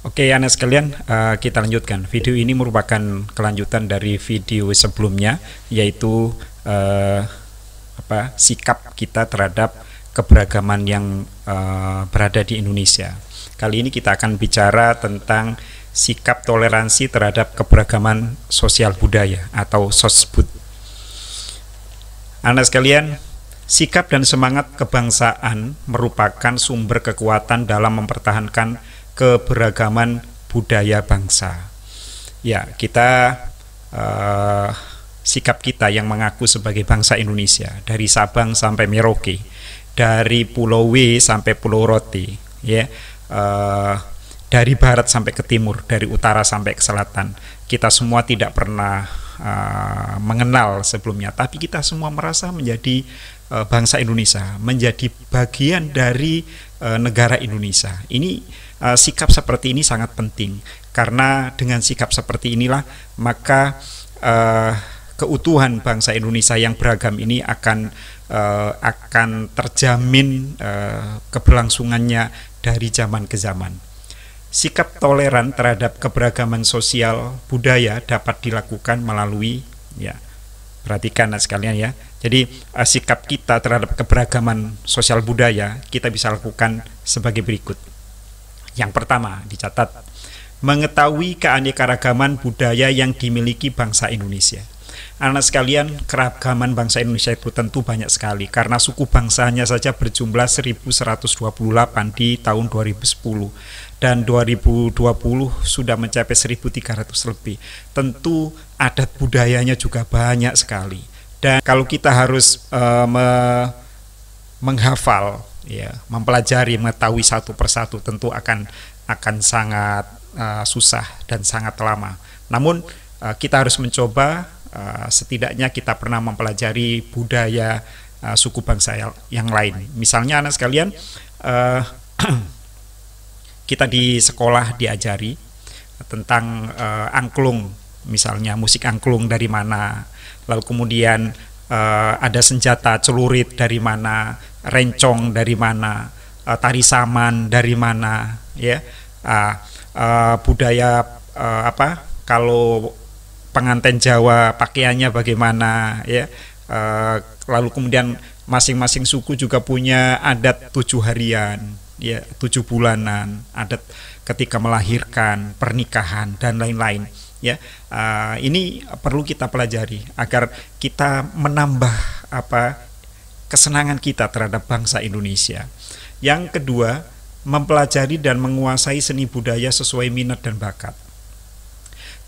Oke, anak sekalian, kita lanjutkan. Video ini merupakan kelanjutan dari video sebelumnya, yaitu sikap kita terhadap keberagaman yang berada di Indonesia. Kali ini kita akan bicara tentang sikap toleransi terhadap keberagaman sosial budaya atau sosbud. Anak sekalian, sikap dan semangat kebangsaan merupakan sumber kekuatan dalam mempertahankan keberagaman budaya bangsa. Ya, sikap kita yang mengaku sebagai bangsa Indonesia, dari Sabang sampai Merauke, dari Pulau W sampai Pulau Rote, ya, dari barat sampai ke timur, dari utara sampai ke selatan. Kita semua tidak pernah mengenal sebelumnya, tapi kita semua merasa menjadi bangsa Indonesia, menjadi bagian dari negara Indonesia. Ini sikap seperti ini sangat penting, karena dengan sikap seperti inilah maka keutuhan bangsa Indonesia yang beragam ini akan terjamin keberlangsungannya dari zaman ke zaman. Sikap toleran terhadap keberagaman sosial budaya dapat dilakukan melalui, ya, perhatikan sekalian ya. Jadi sikap kita terhadap keberagaman sosial budaya kita bisa lakukan sebagai berikut. Yang pertama, dicatat, mengetahui keanekaragaman budaya yang dimiliki bangsa Indonesia. Anak sekalian, keragaman bangsa Indonesia itu tentu banyak sekali, karena suku bangsanya saja berjumlah 1128 di tahun 2010, dan 2020 sudah mencapai 1300 lebih. Tentu adat budayanya juga banyak sekali. Dan kalau kita harus menghafal, ya, mempelajari, mengetahui satu persatu, tentu akan sangat susah dan sangat lama. Namun kita harus mencoba, setidaknya kita pernah mempelajari budaya suku bangsa yang lain. Misalnya anak sekalian, kita di sekolah diajari tentang angklung, misalnya musik angklung dari mana, lalu kemudian ada senjata celurit dari mana, rencong dari mana, tari saman dari mana, ya, budaya kalau pengantin Jawa pakaiannya bagaimana, ya, lalu kemudian masing-masing suku juga punya adat 7 harian, ya, 7 bulanan, adat ketika melahirkan, pernikahan dan lain-lain. Ya, ini perlu kita pelajari agar kita menambah kesenangan kita terhadap bangsa Indonesia. Yang kedua, mempelajari dan menguasai seni budaya sesuai minat dan bakat.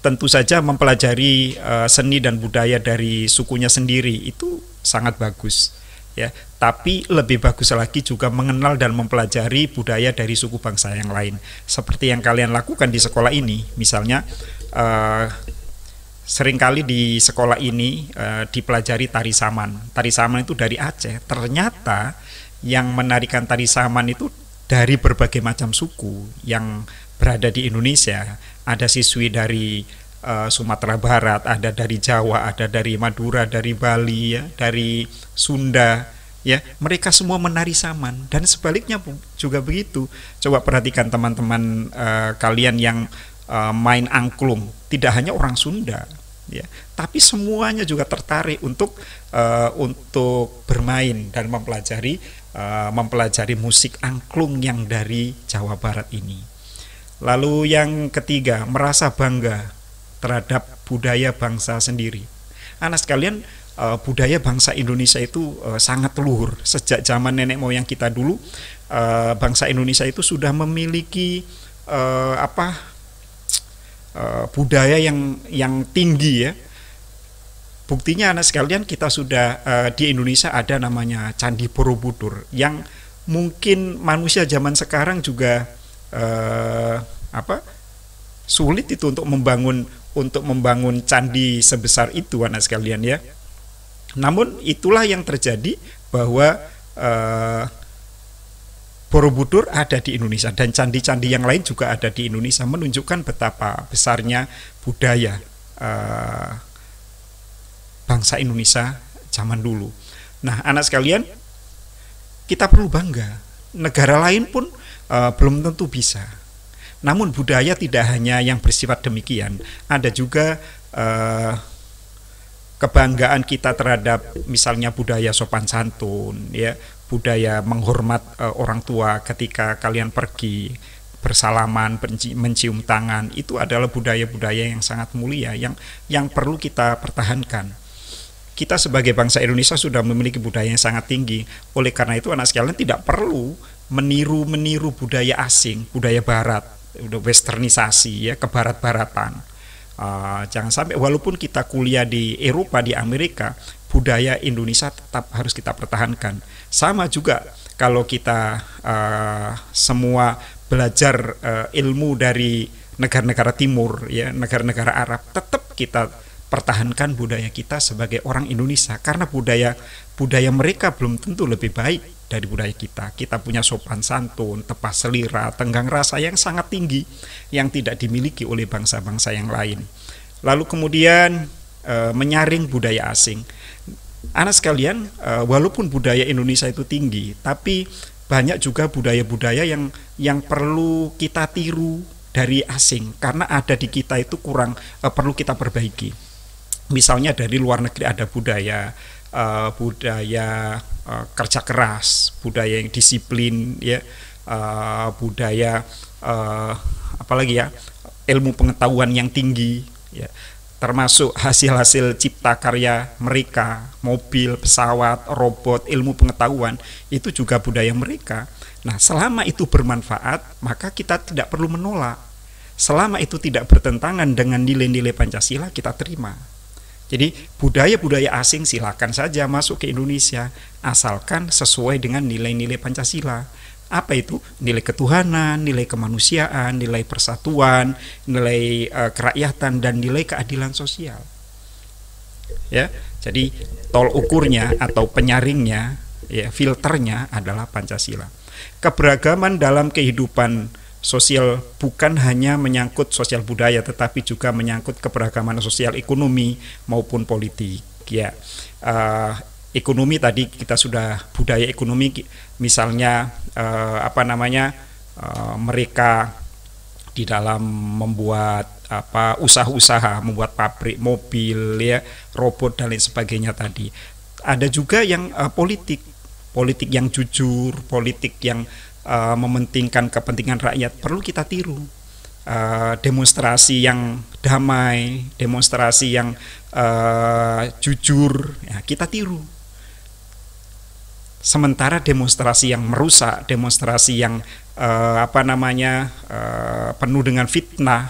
Tentu saja mempelajari seni dan budaya dari sukunya sendiri itu sangat bagus, ya. Tapi lebih bagus lagi juga mengenal dan mempelajari budaya dari suku bangsa yang lain. Seperti yang kalian lakukan di sekolah ini, misalnya seringkali di sekolah ini dipelajari tari saman. Tari saman itu dari Aceh. Ternyata yang menarikan tari saman itu dari berbagai macam suku yang berada di Indonesia. Ada siswi dari Sumatera Barat, ada dari Jawa, ada dari Madura, dari Bali, ya, dari Sunda, ya. Mereka semua menari saman, dan sebaliknya juga begitu. Coba perhatikan teman-teman kalian yang main angklung, tidak hanya orang Sunda, ya, tapi semuanya juga tertarik untuk bermain dan mempelajari musik angklung yang dari Jawa Barat ini. Lalu yang ketiga, merasa bangga terhadap budaya bangsa sendiri. Anak sekalian, budaya bangsa Indonesia itu sangat luhur. Sejak zaman nenek moyang kita dulu, bangsa Indonesia itu sudah memiliki budaya yang tinggi, ya. Buktinya anak sekalian, kita sudah di Indonesia ada namanya Candi Borobudur, yang mungkin manusia zaman sekarang juga sulit itu untuk membangun candi sebesar itu, anak sekalian, ya. Namun itulah yang terjadi, bahwa Borobudur ada di Indonesia, dan candi-candi yang lain juga ada di Indonesia, menunjukkan betapa besarnya budaya bangsa Indonesia zaman dulu. Nah, anak sekalian, kita perlu bangga. Negara lain pun belum tentu bisa. Namun budaya tidak hanya yang bersifat demikian, ada juga kebanggaan kita terhadap misalnya budaya sopan santun, ya, budaya menghormat orang tua ketika kalian pergi, bersalaman, mencium tangan, itu adalah budaya-budaya yang sangat mulia yang perlu kita pertahankan. Kita sebagai bangsa Indonesia sudah memiliki budaya yang sangat tinggi. Oleh karena itu anak sekalian tidak perlu meniru budaya asing, budaya barat, udah westernisasi, ya, kebarat-baratan. Jangan sampai walaupun kita kuliah di Eropa, di Amerika, budaya Indonesia tetap harus kita pertahankan. Sama juga kalau kita semua belajar ilmu dari negara-negara timur, ya, negara-negara Arab, tetap kita pertahankan budaya kita sebagai orang Indonesia, karena budaya mereka belum tentu lebih baik dari budaya kita. Kita punya sopan santun, tepah selira, tenggang rasa yang sangat tinggi yang tidak dimiliki oleh bangsa-bangsa yang lain. Lalu kemudian menyaring budaya asing. Anak sekalian, walaupun budaya Indonesia itu tinggi, tapi banyak juga budaya-budaya yang perlu kita tiru dari asing, karena ada di kita itu kurang, perlu kita perbaiki. Misalnya dari luar negeri ada budaya kerja keras, budaya yang disiplin, ya, budaya apalagi ya, ilmu pengetahuan yang tinggi, ya, termasuk hasil-hasil cipta karya mereka, mobil, pesawat, robot, ilmu pengetahuan, itu juga budaya mereka. Nah, selama itu bermanfaat, maka kita tidak perlu menolak. Selama itu tidak bertentangan dengan nilai-nilai Pancasila, kita terima. Jadi budaya-budaya asing silakan saja masuk ke Indonesia, asalkan sesuai dengan nilai-nilai Pancasila. Apa itu? Nilai ketuhanan, nilai kemanusiaan, nilai persatuan, nilai kerakyatan, dan nilai keadilan sosial. Ya, jadi tol ukurnya atau penyaringnya, ya, filternya adalah Pancasila. Keberagaman dalam kehidupan sosial bukan hanya menyangkut sosial budaya, tetapi juga menyangkut keberagaman sosial ekonomi maupun politik, ya. Ekonomi tadi kita sudah, budaya ekonomi misalnya mereka di dalam membuat usaha-usaha, membuat pabrik mobil, ya, robot dan lain sebagainya tadi. Ada juga yang politik yang jujur, politik yang mementingkan kepentingan rakyat, perlu kita tiru. Demonstrasi yang damai, demonstrasi yang jujur, ya, kita tiru. Sementara demonstrasi yang merusak, demonstrasi yang penuh dengan fitnah,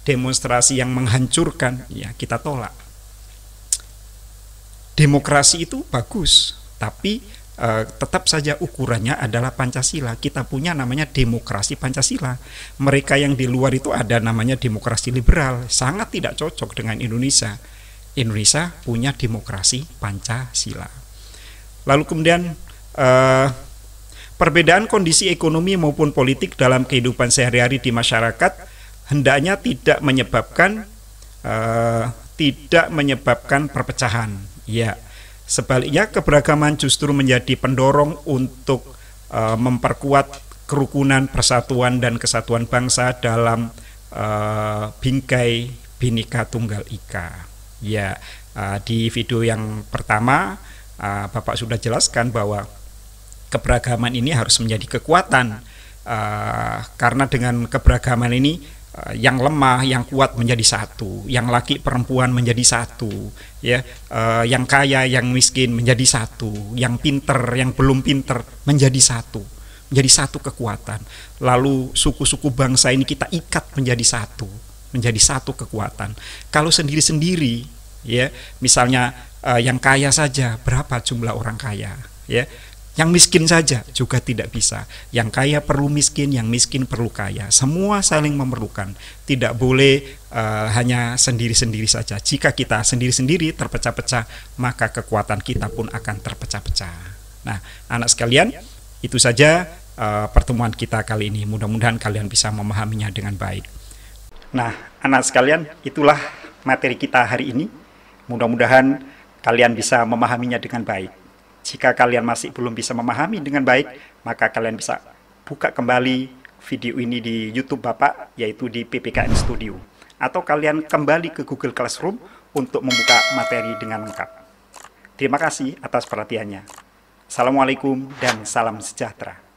demonstrasi yang menghancurkan, ya, kita tolak. Demokrasi itu bagus, tapi tetap saja ukurannya adalah Pancasila. Kita punya namanya demokrasi Pancasila. Mereka yang di luar itu ada namanya demokrasi liberal, sangat tidak cocok dengan Indonesia. Indonesia punya demokrasi Pancasila. Lalu kemudian perbedaan kondisi ekonomi maupun politik dalam kehidupan sehari-hari di masyarakat hendaknya tidak menyebabkan perpecahan. Ya. Sebaliknya, keberagaman justru menjadi pendorong untuk memperkuat kerukunan, persatuan, dan kesatuan bangsa dalam bingkai Bhinneka Tunggal Ika. Ya, di video yang pertama Bapak sudah jelaskan bahwa keberagaman ini harus menjadi kekuatan, karena dengan keberagaman ini yang lemah, yang kuat menjadi satu, yang laki perempuan menjadi satu, ya, yang kaya, yang miskin menjadi satu, yang pinter, yang belum pinter menjadi satu kekuatan. Lalu suku-suku bangsa ini kita ikat menjadi satu kekuatan. Kalau sendiri-sendiri, ya, misalnya yang kaya saja, berapa jumlah orang kaya, ya. Yang miskin saja juga tidak bisa. Yang kaya perlu miskin, yang miskin perlu kaya. Semua saling memerlukan. Tidak boleh hanya sendiri-sendiri saja. Jika kita sendiri-sendiri terpecah-pecah, maka kekuatan kita pun akan terpecah-pecah. Nah, anak sekalian, itu saja pertemuan kita kali ini. Mudah-mudahan kalian bisa memahaminya dengan baik. Nah, anak sekalian, itulah materi kita hari ini. Mudah-mudahan kalian bisa memahaminya dengan baik. Jika kalian masih belum bisa memahami dengan baik, maka kalian bisa buka kembali video ini di YouTube Bapak, yaitu di PPKN Studio. Atau kalian kembali ke Google Classroom untuk membuka materi dengan lengkap. Terima kasih atas perhatiannya. Assalamualaikum dan salam sejahtera.